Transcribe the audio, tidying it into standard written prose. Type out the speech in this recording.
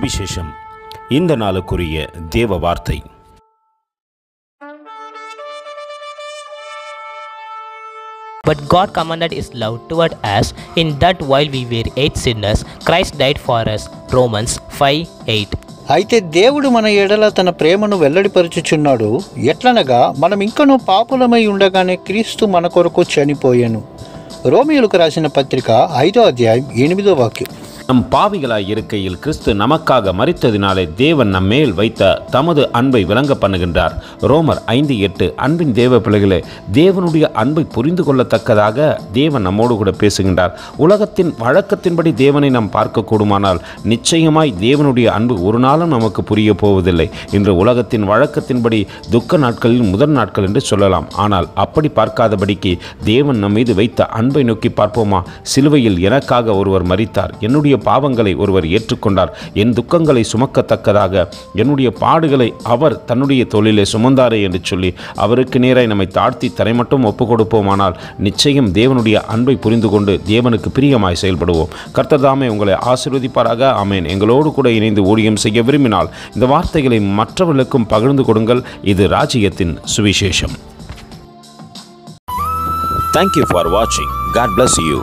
சுவிசேஷம். இந்த நாளுக்குரிய தேவ வார்த்தை. But God commanded His love toward us, in that while we were yet sinners, Christ died for us. Romans 5:8. అయితే దేవుడు మన ఎడల తన ప్రేమను వెల్లడిపరుచుచున్నాడు. ఎట్లనగా మనం ఇంకనూ పాపులమై ఉండగానే క్రీస్తు మన కొరకు చనిపోయెను. రోమియోలకు రాసిన పత్రిక 5వ అధ్యాయం 8వ వాక్యం. நம் பாவிகளாய் இருக்கையில் கிறிஸ்து நமக்காக மரித்ததினாலே தேவன் நம்மேல் வைத்த தமது அன்பை விளங்க பண்ணுகின்றார். ரோமர் 5:8. அன்பின் தேவ பிள்ளைகளே, தேவனுடைய அன்பை புரிந்து கொள்ளத்தக்கதாக தேவன் நம்மோடு கூட பேசுகின்றார். உலகத்தின் வழக்கத்தின்படி தேவனை நாம் பார்க்க கூடுமானால் நிச்சயமாய் தேவனுடைய அன்பு ஒரு நாளும் நமக்கு புரிய போவதில்லை. இன்று உலகத்தின் வழக்கத்தின்படி துக்க நாட்களில் முதல் நாட்கள் என்று சொல்லலாம். ஆனால் அப்படி பார்க்காதபடிக்கு தேவன் நம் மீது வைத்த அன்பை நோக்கி பார்ப்போமா? சிலுவையில் எனக்காக ஒருவர் மரித்தார், என்னுடைய பாவங்களை ஒருவர் ஏற்றுக்கொண்டார், என் துக்கங்களை சுமக்கத்தக்கதாக என்னுடைய பாடுகளை அவர் தன்னுடைய தொழிலை சுமந்தாரே என்று சொல்லி அவருக்கு நேராய் நம்மை தாழ்த்தி தரை மட்டும் ஒப்பு கொடுப்போமானால் நிச்சயம் தேவனுடைய அன்பை புரிந்து கொண்டு தேவனுக்கு பிரியமாய் செயல்படுவோம். கர்த்தர் தாமே உங்களை ஆசீர்வதிப்பாராக. ஆமென். எங்களோடு கூட இணைந்து ஊழியம் செய்ய விரும்பினால் இந்த வார்த்தைகளை மற்றவர்களுக்கும் பகிர்ந்து கொடுங்கள். இது ராஜ்யத்தின் சுவிசேஷம். Thank you for watching. God bless you.